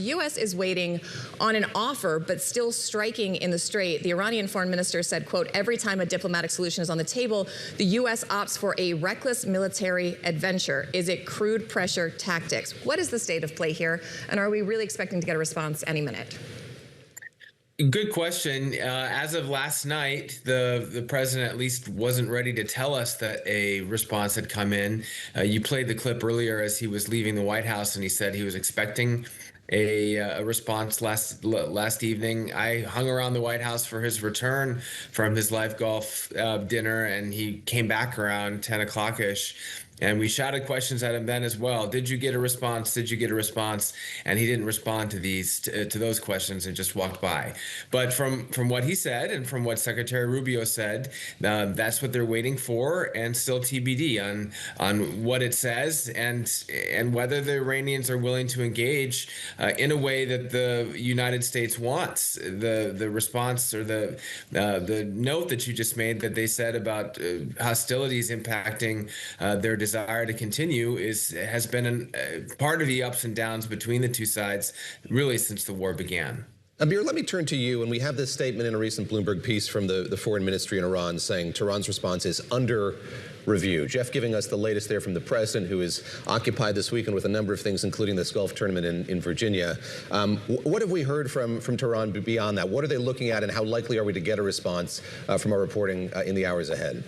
The U.S. is waiting on an offer, but still striking in the Strait. The Iranian foreign minister said, quote, every time a diplomatic solution is on the table, the U.S. opts for a reckless military adventure. Is it crude pressure tactics? What is the state of play here? And are we really expecting to get a response any minute? Good question. As of last night, the president at least wasn't ready to tell us that a response had come in. You played the clip earlier as he was leaving the White House, and he said he was expecting a response last evening. I hung around the White House for his return from his live golf dinner, and he came back around 10 o'clock-ish. And we shouted questions at him then as well. Did you get a response? Did you get a response? And he didn't respond to those questions and just walked by. But from what he said and from what Secretary Rubio said, that's what they're waiting for, and still TBD on what it says and whether the Iranians are willing to engage in a way that the United States wants. The response or the note that you just made that they said about hostilities impacting their desire to continue has been part of the ups and downs between the two sides really since the war began. Abeer, let me turn to you. And we have this statement in a recent Bloomberg piece from the foreign ministry in Iran saying Tehran's response is under review. Jeff giving us the latest there from the president, who is occupied this weekend with a number of things, including this golf tournament in Virginia. What have we heard from Tehran beyond that? What are they looking at, and how likely are we to get a response from our reporting in the hours ahead?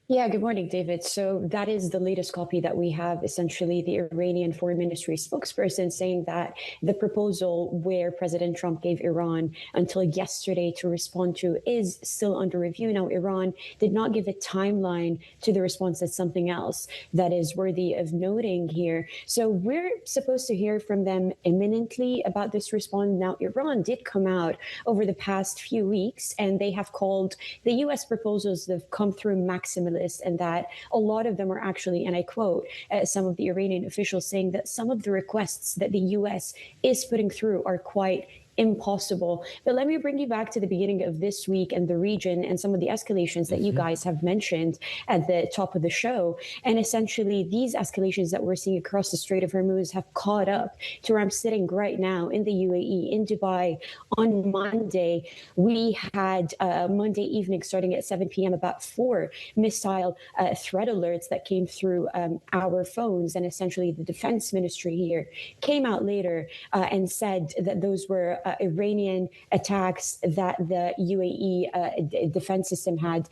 Yeah, good morning, David. So that is the latest copy that we have, essentially the Iranian Foreign Ministry spokesperson saying that the proposal where President Trump gave Iran until yesterday to respond to is still under review. Now, Iran did not give a timeline to the response. That's something else that is worthy of noting here. So we're supposed to hear from them imminently about this response. Now, Iran did come out over the past few weeks, and they have called the U.S. proposals that have come through maximalist, and that a lot of them are actually, and I quote, some of the Iranian officials saying that some of the requests that the U.S. is putting through are quite impossible. But let me bring you back to the beginning of this week and the region and some of the escalations that you guys have mentioned at the top of the show. And essentially, these escalations that we're seeing across the Strait of Hormuz have caught up to where I'm sitting right now in the UAE, in Dubai. On Monday, we had Monday evening, starting at 7 p.m., about 4 missile threat alerts that came through our phones. And essentially, the defense ministry here came out later and said that those were Iranian attacks that the UAE defense system had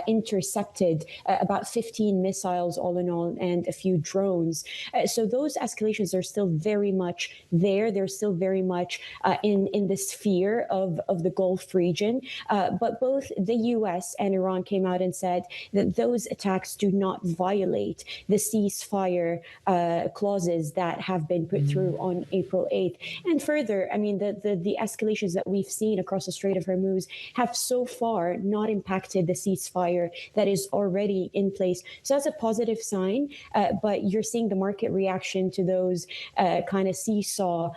intercepted, about 15 missiles all in all, and a few drones. So those escalations are still very much there. They're still very much in the sphere of the Gulf region. But both the U.S. and Iran came out and said that those attacks do not violate the ceasefire clauses that have been put through on April 8th. And further, I mean, the escalations that we've seen across the Strait of Hormuz have so far not impacted the ceasefire that is already in place. So that's a positive sign, but you're seeing the market reaction to those kind of seesaw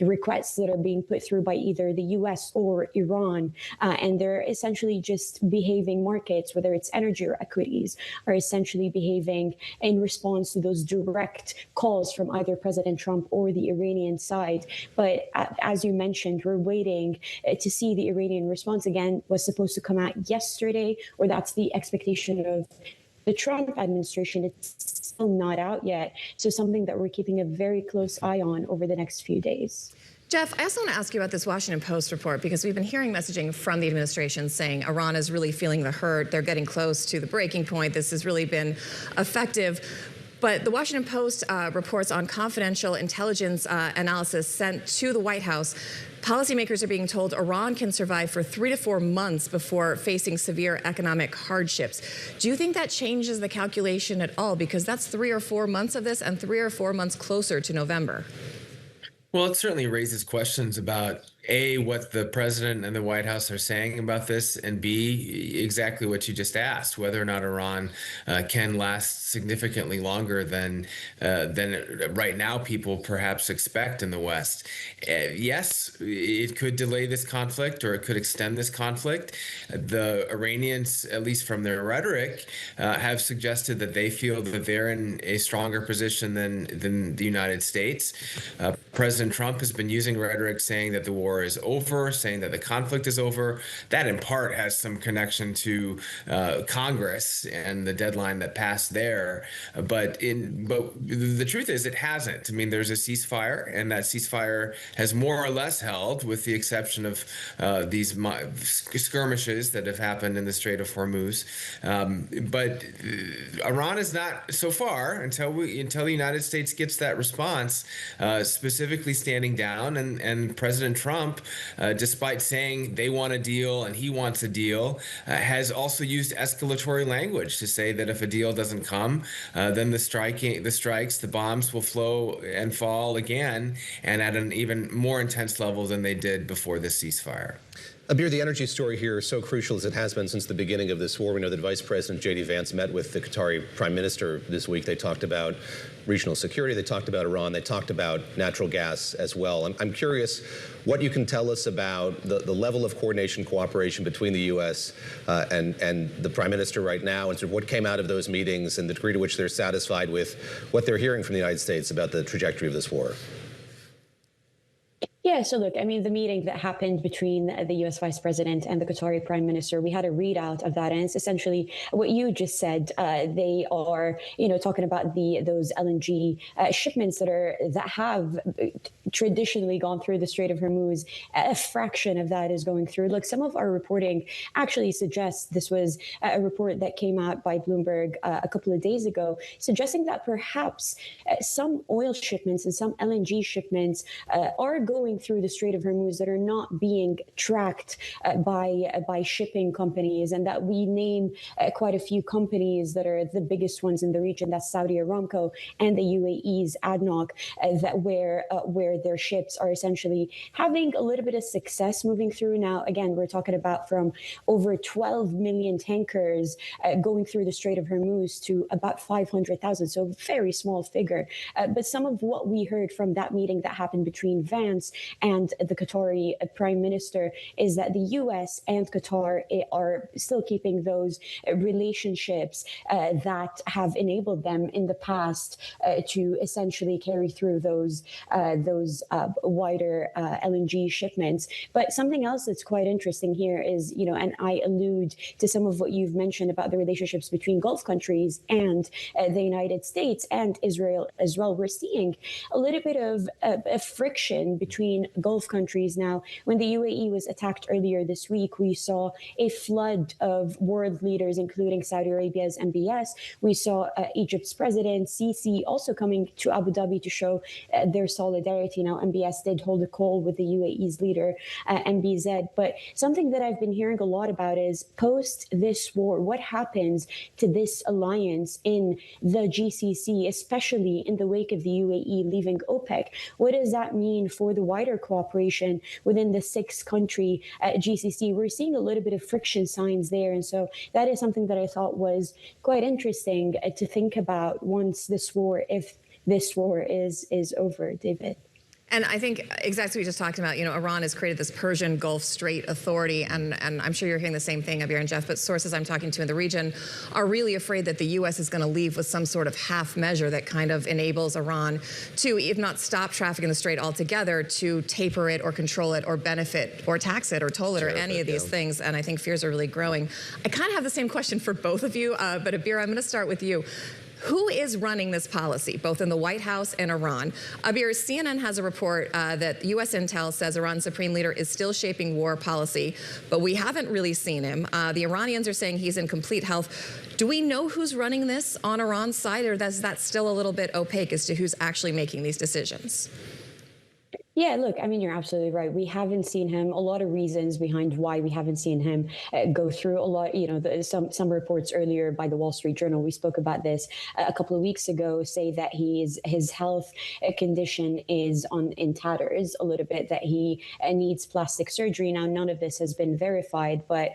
requests that are being put through by either the U.S. or Iran, and they're essentially just behaving markets, whether it's energy or equities, are essentially behaving in response to those direct calls from either President Trump or the Iranian side. But as you mentioned, we're waiting to see the Iranian response. Again, was supposed to come out yesterday, or that's the expectation of the Trump administration. It's still not out yet. So something that we're keeping a very close eye on over the next few days. Jeff, I also want to ask you about this Washington Post report, because we've been hearing messaging from the administration saying Iran is really feeling the hurt. They're getting close to the breaking point. This has really been effective. But the Washington Post reports on confidential intelligence analysis sent to the White House. Policymakers are being told Iran can survive for 3 to 4 months before facing severe economic hardships. Do you think that changes the calculation at all? Because that's 3 or 4 months of this, and 3 or 4 months closer to November. Well, it certainly raises questions about A, what the president and the White House are saying about this, and B, exactly what you just asked, whether or not Iran can last significantly longer than right now people perhaps expect in the West. Yes, it could delay this conflict, or it could extend this conflict. The Iranians, at least from their rhetoric, have suggested that they feel that they're in a stronger position than the United States. President Trump has been using rhetoric saying that the war is over, saying that the conflict is over. That in part has some connection to Congress and the deadline that passed there. But the truth is, it hasn't. I mean, there's a ceasefire, and that ceasefire has more or less held, with the exception of these skirmishes that have happened in the Strait of Hormuz. But Iran is not, so far, until the United States gets that response, specifically standing down. And President Trump, despite saying they want a deal and he wants a deal, has also used escalatory language to say that if a deal doesn't come, then the strikes, the bombs will flow and fall again, and at an even more intense level than they did before the ceasefire. Abeer, the energy story here is so crucial as it has been since the beginning of this war. We know that Vice President J.D. Vance met with the Qatari Prime Minister this week. They talked about regional security. They talked about Iran. They talked about natural gas as well. I'm curious what you can tell us about the level of coordination, cooperation between the U.S. And the Prime Minister right now, and sort of what came out of those meetings and the degree to which they're satisfied with what they're hearing from the United States about the trajectory of this war. Yeah, so look, I mean, the meeting that happened between the U.S. Vice President and the Qatari Prime Minister, we had a readout of that, and it's essentially what you just said. They are, talking about those LNG shipments that have traditionally gone through the Strait of Hormuz. A fraction of that is going through. Look, some of our reporting actually suggests, this was a report that came out by Bloomberg a couple of days ago, suggesting that perhaps some oil shipments and some LNG shipments are going through the Strait of Hormuz that are not being tracked by shipping companies, and that we name quite a few companies that are the biggest ones in the region. That's Saudi Aramco and the UAE's ADNOC, that where their ships are essentially having a little bit of success moving through. Now, again, we're talking about from over 12 million tankers going through the Strait of Hormuz to about 500,000, so very small figure. But some of what we heard from that meeting that happened between Vance and the Qatari Prime Minister is that the U.S. and Qatar are still keeping those relationships that have enabled them in the past to essentially carry through those wider LNG shipments. But something else that's quite interesting here is, and I allude to some of what you've mentioned about the relationships between Gulf countries and the United States and Israel as well. We're seeing a little bit of a friction between Gulf countries now. When the UAE was attacked earlier this week, we saw a flood of world leaders, including Saudi Arabia's MBS. We saw Egypt's president, Sisi, also coming to Abu Dhabi to show their solidarity. Now, MBS did hold a call with the UAE's leader, MBZ. But something that I've been hearing a lot about is post this war, what happens to this alliance in the GCC, especially in the wake of the UAE leaving OPEC? What does that mean for the wider cooperation within the six-country GCC? We're seeing a little bit of friction signs there. And so that is something that I thought was quite interesting to think about once this war, if this war is over, David. And I think exactly what we just talked about, Iran has created this Persian Gulf Strait Authority, and I'm sure you're hearing the same thing, Abeer and Jeff, but sources I'm talking to in the region are really afraid that the U.S. is going to leave with some sort of half measure that kind of enables Iran to, if not stop traffic in the Strait altogether, to taper it or control it or benefit or tax it or toll it or any of these things. And I think fears are really growing. I kind of have the same question for both of you, but Abeer, I'm going to start with you. Who is running this policy, both in the White House and Iran? Abeer, CNN has a report that U.S. intel says Iran's supreme leader is still shaping war policy, but we haven't really seen him. The Iranians are saying he's in complete health. Do we know who's running this on Iran's side, or is that still a little bit opaque as to who's actually making these decisions? Yeah, look, I mean, you're absolutely right. We haven't seen him. A lot of reasons behind why we haven't seen him go through a lot. You know, some reports earlier by the Wall Street Journal, we spoke about this a couple of weeks ago, say that his health condition is in tatters a little bit, that he needs plastic surgery. Now, none of this has been verified, but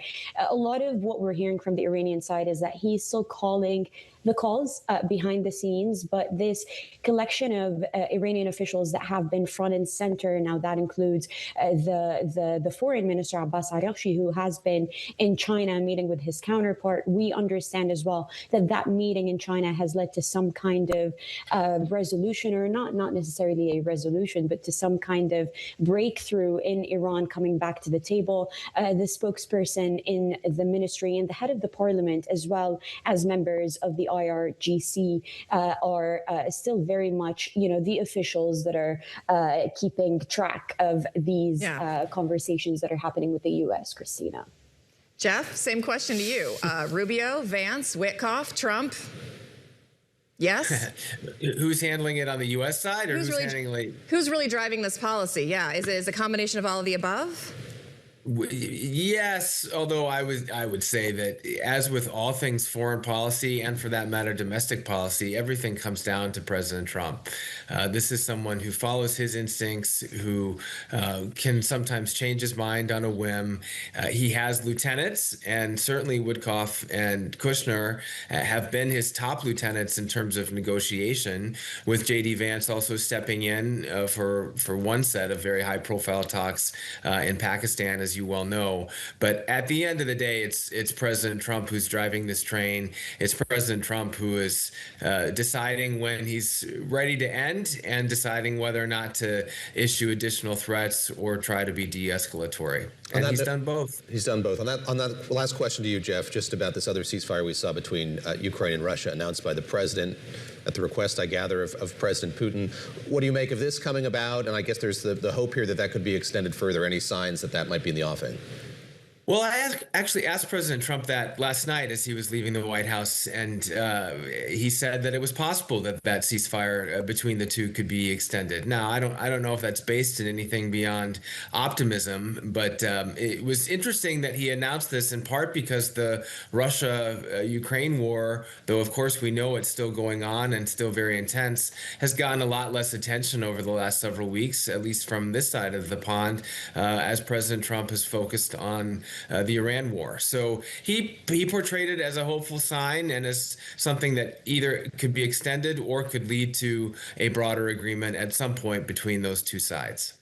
a lot of what we're hearing from the Iranian side is that he's still calling the calls behind the scenes, but this collection of Iranian officials that have been front and center now, that includes the foreign minister Abbas Araghchi, who has been in China meeting with his counterpart. We understand as well that that meeting in China has led to some kind of resolution, or not necessarily a resolution, but to some kind of breakthrough in Iran coming back to the table. The spokesperson in the ministry and the head of the parliament, as well as members of the IRGC, are still very much, the officials that are keeping track of these conversations that are happening with the U.S., Christina. Jeff, same question to you. Rubio, Vance, Witkoff, Trump. Yes? Who's handling it on the U.S. side, or who's really driving this policy? Yeah, is it a combination of all of the above? Yes, although I would say that, as with all things foreign policy, and for that matter domestic policy, everything comes down to President Trump. This is someone who follows his instincts, who can sometimes change his mind on a whim. He has lieutenants, and certainly Witkoff and Kushner have been his top lieutenants in terms of negotiation, with J.D. Vance also stepping in for one set of very high-profile talks in Pakistan, as you well know. But at the end of the day, it's President Trump who's driving this train. It's President Trump who is deciding when he's ready to end, and deciding whether or not to issue additional threats or try to be de-escalatory. And he's done both. He's done both. On that last question to you, Jeff, just about this other ceasefire we saw between Ukraine and Russia, announced by the president at the request, I gather, of President Putin. What do you make of this coming about? And I guess there's the hope here that could be extended further. Any signs that might be in the offing? Well, I actually asked President Trump that last night as he was leaving the White House, and he said that it was possible that ceasefire between the two could be extended. Now, I don't know if that's based in anything beyond optimism, but it was interesting that he announced this in part because the Russia-Ukraine war, though of course we know it's still going on and still very intense, has gotten a lot less attention over the last several weeks, at least from this side of the pond, as President Trump has focused on the Iran war. So he portrayed it as a hopeful sign, and as something that either could be extended or could lead to a broader agreement at some point between those two sides.